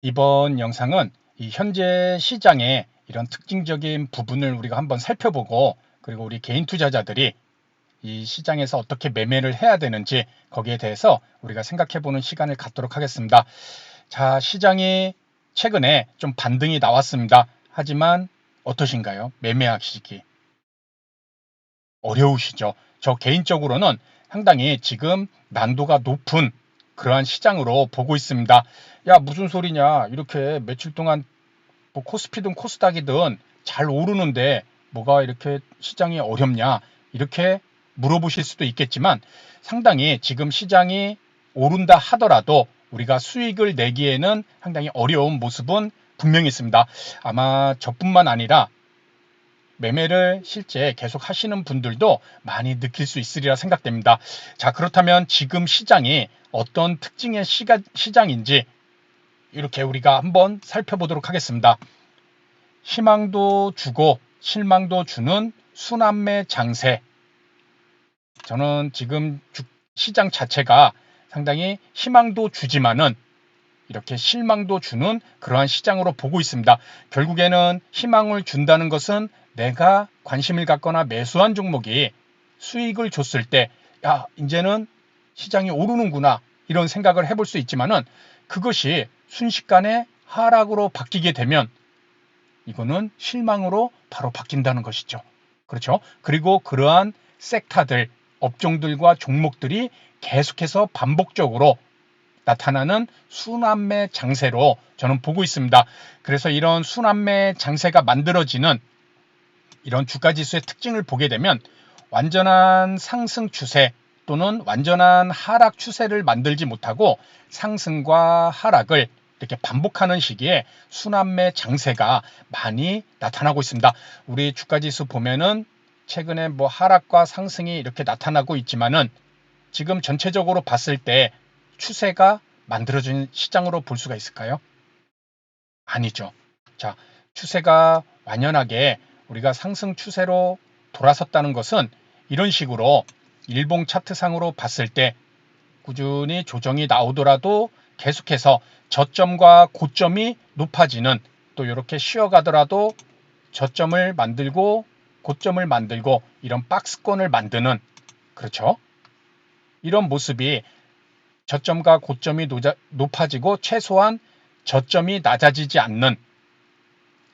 이번 영상은 이 현재 시장의 이런 특징적인 부분을 우리가 한번 살펴보고, 그리고 우리 개인 투자자들이 이 시장에서 어떻게 매매를 해야 되는지 거기에 대해서 우리가 생각해보는 시간을 갖도록 하겠습니다. 자, 시장이 최근에 좀 반등이 나왔습니다. 하지만 어떠신가요? 매매하시기 어려우시죠? 저 개인적으로는 상당히 지금 난도가 높은 그러한 시장으로 보고 있습니다. 야, 무슨 소리냐? 이렇게 며칠 동안 뭐 코스피든 코스닥이든 잘 오르는데 뭐가 이렇게 시장이 어렵냐? 이렇게 물어보실 수도 있겠지만, 상당히 지금 시장이 오른다 하더라도 우리가 수익을 내기에는 상당히 어려운 모습은 분명히 있습니다. 아마 저뿐만 아니라 매매를 실제 계속 하시는 분들도 많이 느낄 수 있으리라 생각됩니다. 자, 그렇다면 지금 시장이 어떤 특징의 시장인지 이렇게 우리가 한번 살펴보도록 하겠습니다. 희망도 주고 실망도 주는 순환매 장세. 저는 지금 시장 자체가 상당히 희망도 주지만은 이렇게 실망도 주는 그러한 시장으로 보고 있습니다. 결국에는 희망을 준다는 것은 내가 관심을 갖거나 매수한 종목이 수익을 줬을 때, 야, 이제는 시장이 오르는구나, 이런 생각을 해볼 수 있지만은, 그것이 순식간에 하락으로 바뀌게 되면 이거는 실망으로 바로 바뀐다는 것이죠. 그렇죠? 그리고 그러한 섹터들, 업종들과 종목들이 계속해서 반복적으로 나타나는 순환매 장세로 저는 보고 있습니다. 그래서 이런 순환매 장세가 만들어지는 이런 주가지수의 특징을 보게 되면 완전한 상승 추세 또는 완전한 하락 추세를 만들지 못하고 상승과 하락을 이렇게 반복하는 시기에 순환매 장세가 많이 나타나고 있습니다. 우리 주가지수 보면은 최근에 뭐 하락과 상승이 이렇게 나타나고 있지만은 지금 전체적으로 봤을 때 추세가 만들어진 시장으로 볼 수가 있을까요? 아니죠. 자, 추세가 완연하게 우리가 상승 추세로 돌아섰다는 것은 이런 식으로 일봉 차트상으로 봤을 때 꾸준히 조정이 나오더라도 계속해서 저점과 고점이 높아지는, 또 이렇게 쉬어가더라도 저점을 만들고 고점을 만들고 이런 박스권을 만드는, 그렇죠? 이런 모습이 저점과 고점이 높아지고 최소한 저점이 낮아지지 않는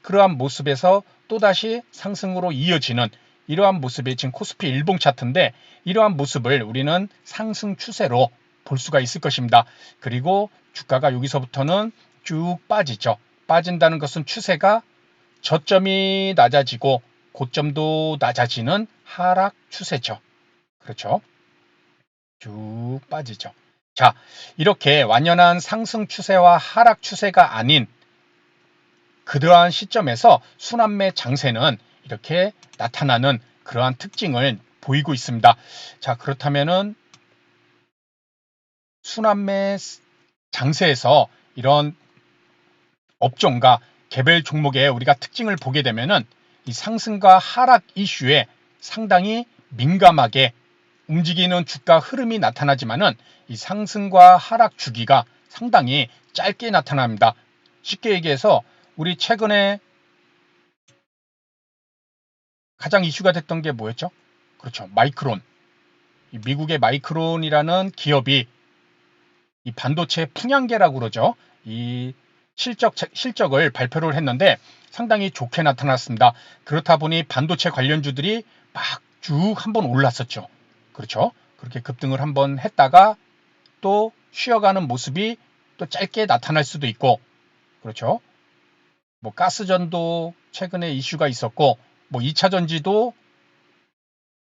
그러한 모습에서 또다시 상승으로 이어지는 이러한 모습이 지금 코스피 일봉 차트인데, 이러한 모습을 우리는 상승 추세로 볼 수가 있을 것입니다. 그리고 주가가 여기서부터는 쭉 빠지죠. 빠진다는 것은 추세가 저점이 낮아지고 고점도 낮아지는 하락 추세죠. 그렇죠? 쭉 빠지죠. 자, 이렇게 완연한 상승 추세와 하락 추세가 아닌 그러한 시점에서 순환매 장세는 이렇게 나타나는 그러한 특징을 보이고 있습니다. 자, 그렇다면은 순환매 장세에서 이런 업종과 개별 종목의 우리가 특징을 보게 되면은 이 상승과 하락 이슈에 상당히 민감하게 움직이는 주가 흐름이 나타나지만은 이 상승과 하락 주기가 상당히 짧게 나타납니다. 쉽게 얘기해서 우리 최근에 가장 이슈가 됐던 게 뭐였죠? 그렇죠. 마이크론. 미국의 마이크론이라는 기업이 이 반도체 풍향계라고 그러죠. 이 실적을 발표를 했는데 상당히 좋게 나타났습니다. 그렇다 보니 반도체 관련주들이 막 쭉 한번 올랐었죠. 그렇죠. 그렇게 급등을 한번 했다가 또 쉬어가는 모습이 또 짧게 나타날 수도 있고, 그렇죠. 뭐 가스전도 최근에 이슈가 있었고, 뭐 2차 전지도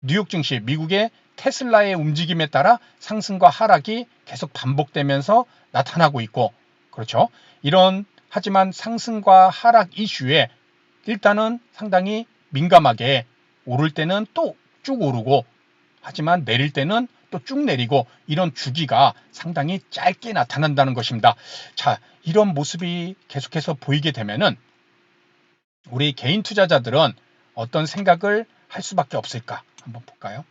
뉴욕 증시, 미국의 테슬라의 움직임에 따라 상승과 하락이 계속 반복되면서 나타나고 있고, 그렇죠. 하지만 상승과 하락 이슈에 일단은 상당히 민감하게 오를 때는 또 쭉 오르고, 하지만 내릴 때는 또 쭉 내리고, 이런 주기가 상당히 짧게 나타난다는 것입니다. 자, 이런 모습이 계속해서 보이게 되면은 우리 개인 투자자들은 어떤 생각을 할 수밖에 없을까? 한번 볼까요?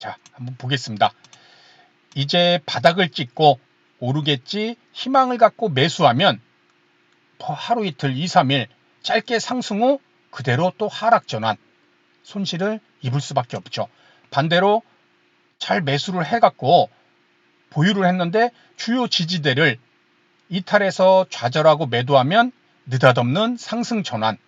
자, 한번 보겠습니다. 이제 바닥을 찍고 오르겠지 희망을 갖고 매수하면 하루 이틀 2, 3일 짧게 상승 후 그대로 또 하락 전환 손실을 입을 수밖에 없죠. 반대로 잘 매수를 해갖고 보유를 했는데 주요 지지대를 이탈해서 좌절하고 매도하면 느닷없는 상승 전환.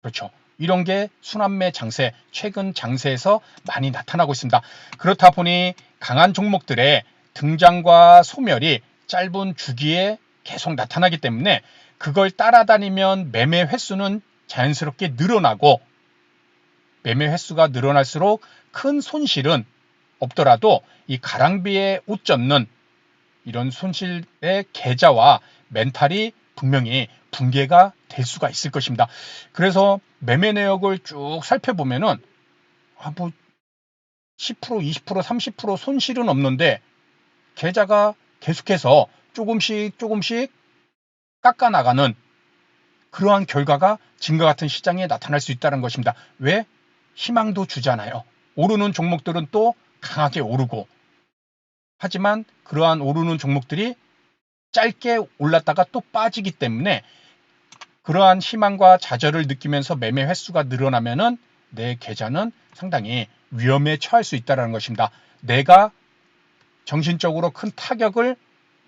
그렇죠. 이런 게 순환매 장세, 최근 장세에서 많이 나타나고 있습니다. 그렇다 보니 강한 종목들의 등장과 소멸이 짧은 주기에 계속 나타나기 때문에 그걸 따라다니면 매매 횟수는 자연스럽게 늘어나고 매매 횟수가 늘어날수록 큰 손실은 없더라도 이 가랑비에 옷 젖는 이런 손실의 계좌와 멘탈이 분명히 붕괴가 될 수가 있을 것입니다. 그래서 매매 내역을 쭉 살펴보면은 뭐 10%, 20%, 30% 손실은 없는데 계좌가 계속해서 조금씩 깎아 나가는 그러한 결과가 지금과 같은 시장에 나타날 수 있다는 것입니다. 왜? 희망도 주잖아요. 오르는 종목들은 또 강하게 오르고 하지만 그러한 오르는 종목들이 짧게 올랐다가 또 빠지기 때문에 그러한 희망과 좌절을 느끼면서 매매 횟수가 늘어나면은 내 계좌는 상당히 위험에 처할 수 있다는 것입니다. 내가 정신적으로 큰 타격을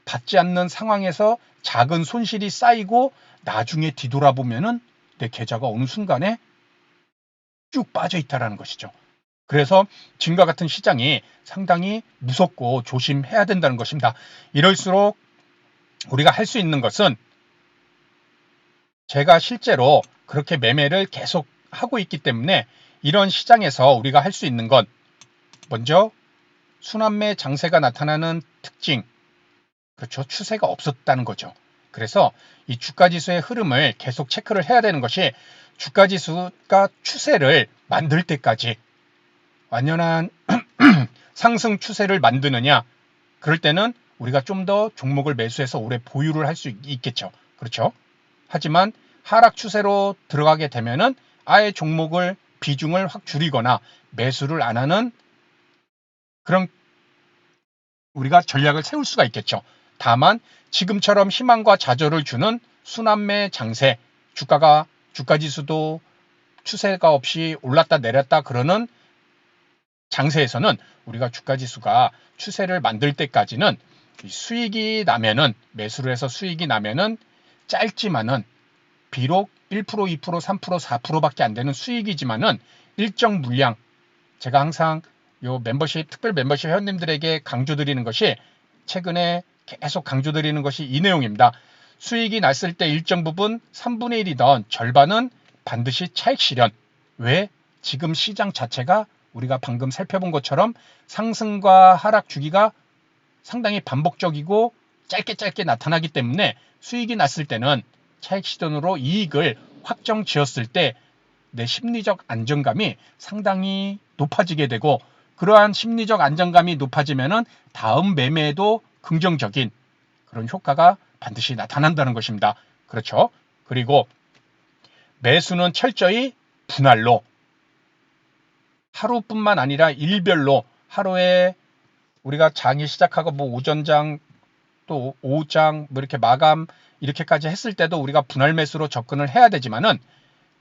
받지 않는 상황에서 작은 손실이 쌓이고 나중에 뒤돌아보면은 내 계좌가 어느 순간에 쭉 빠져 있다는 것이죠. 그래서 지금과 같은 시장이 상당히 무섭고 조심해야 된다는 것입니다. 이럴수록 우리가 할 수 있는 것은 제가 실제로 그렇게 매매를 계속 하고 있기 때문에 이런 시장에서 우리가 할 수 있는 건 먼저 순환매 장세가 나타나는 특징, 그렇죠. 추세가 없었다는 거죠. 그래서 이 주가지수의 흐름을 계속 체크를 해야 되는 것이 주가지수가 추세를 만들 때까지 완연한 상승 추세를 만드느냐 그럴 때는 우리가 좀 더 종목을 매수해서 오래 보유를 할 수 있겠죠. 그렇죠. 하지만 하락 추세로 들어가게 되면은 아예 종목을 비중을 확 줄이거나 매수를 안 하는 그런 우리가 전략을 세울 수가 있겠죠. 다만 지금처럼 희망과 좌절을 주는 순환매 장세, 주가지수도 추세가 없이 올랐다 내렸다 그러는 장세에서는 우리가 주가지수가 추세를 만들 때까지는 수익이 나면은 매수를 해서 수익이 나면은 짧지만은 비록 1%, 2%, 3%, 4%밖에 안 되는 수익이지만은 일정 물량 제가 항상 요 멤버십 특별 멤버십 회원님들에게 강조드리는 것이 최근에 계속 강조드리는 것이 이 내용입니다. 수익이 났을 때 일정 부분 3분의 1이던 절반은 반드시 차익 실현. 왜? 지금 시장 자체가 우리가 방금 살펴본 것처럼 상승과 하락 주기가 상당히 반복적이고 짧게 나타나기 때문에 수익이 났을 때는 차익 실현으로 이익을 확정 지었을 때 내 심리적 안정감이 상당히 높아지게 되고 그러한 심리적 안정감이 높아지면은 다음 매매에도 긍정적인 그런 효과가 반드시 나타난다는 것입니다. 그렇죠? 그리고 매수는 철저히 분할로 하루뿐만 아니라 일별로 하루에 우리가 장이 시작하고 뭐 오전장 또 오후장 뭐 이렇게 마감 이렇게까지 했을 때도 우리가 분할 매수로 접근을 해야 되지만은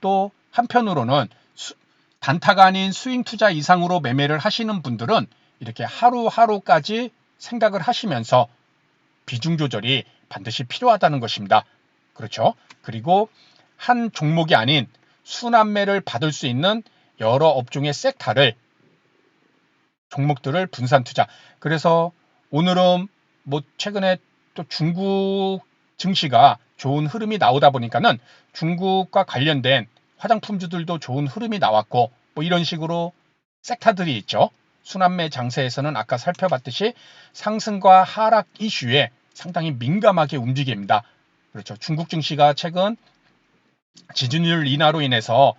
또 한편으로는 단타가 아닌 스윙 투자 이상으로 매매를 하시는 분들은 이렇게 하루하루까지 생각을 하시면서 비중 조절이 반드시 필요하다는 것입니다. 그렇죠? 그리고 한 종목이 아닌 순환매를 받을 수 있는 여러 업종의 섹터를 종목들을 분산 투자. 그래서 오늘은 뭐 최근에 또 중국 증시가 좋은 흐름이 나오다 보니까는 중국과 관련된 화장품주들도 좋은 흐름이 나왔고 뭐 이런 식으로 섹터들이 있죠. 순환매 장세에서는 아까 살펴봤듯이 상승과 하락 이슈에 상당히 민감하게 움직입니다. 그렇죠. 중국 증시가 최근 지준율 인하로 인해서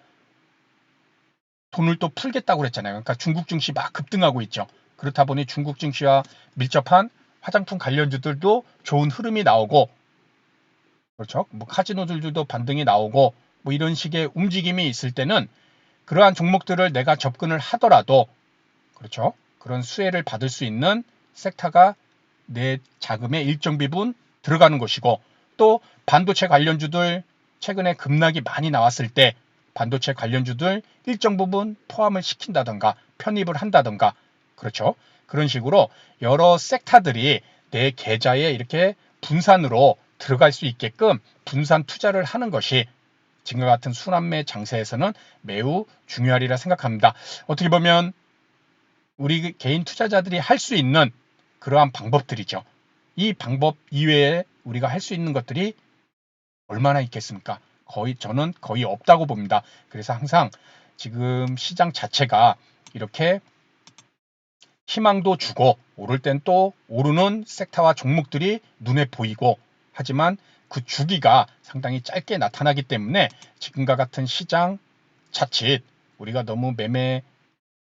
돈을 또 풀겠다고 그랬잖아요. 그러니까 중국 증시 막 급등하고 있죠. 그렇다 보니 중국 증시와 밀접한 화장품 관련주들도 좋은 흐름이 나오고 그렇죠. 뭐 카지노들도 반등이 나오고 뭐 이런 식의 움직임이 있을 때는 그러한 종목들을 내가 접근을 하더라도 그렇죠. 그런 수혜를 받을 수 있는 섹터가 내 자금의 일정 부분 들어가는 것이고, 또 반도체 관련주들 최근에 급락이 많이 나왔을 때 반도체 관련주들 일정 부분 포함을 시킨다던가 편입을 한다던가, 그렇죠. 그런 식으로 여러 섹터들이 내 계좌에 이렇게 분산으로 들어갈 수 있게끔 분산 투자를 하는 것이 지금과 같은 순환매 장세에서는 매우 중요하리라 생각합니다. 어떻게 보면 우리 개인 투자자들이 할 수 있는 그러한 방법들이죠. 이 방법 이외에 우리가 할 수 있는 것들이 얼마나 있겠습니까? 저는 거의 없다고 봅니다. 그래서 항상 지금 시장 자체가 이렇게 희망도 주고 오를 땐 또 오르는 섹터와 종목들이 눈에 보이고, 하지만 그 주기가 상당히 짧게 나타나기 때문에 지금과 같은 시장 자칫 우리가 너무 매매의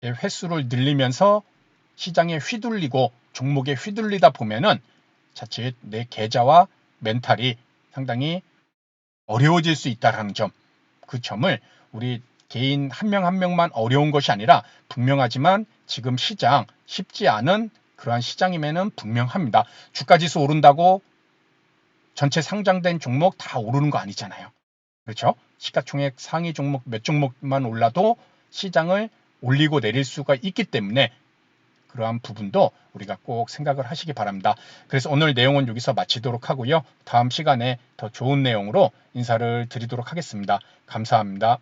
횟수를 늘리면서 시장에 휘둘리고 종목에 휘둘리다 보면은 자칫 내 계좌와 멘탈이 상당히 어려워질 수 있다는 점, 그 점을 우리 개인 한 명 한 명만 어려운 것이 아니라 분명하지만 지금 시장 쉽지 않은 그러한 시장임에는 분명합니다. 주가지수 오른다고 전체 상장된 종목 다 오르는 거 아니잖아요. 그렇죠? 시가총액 상위 종목 몇 종목만 올라도 시장을 올리고 내릴 수가 있기 때문에 그러한 부분도 우리가 꼭 생각을 하시기 바랍니다. 그래서 오늘 내용은 여기서 마치도록 하고요. 다음 시간에 더 좋은 내용으로 인사를 드리도록 하겠습니다. 감사합니다.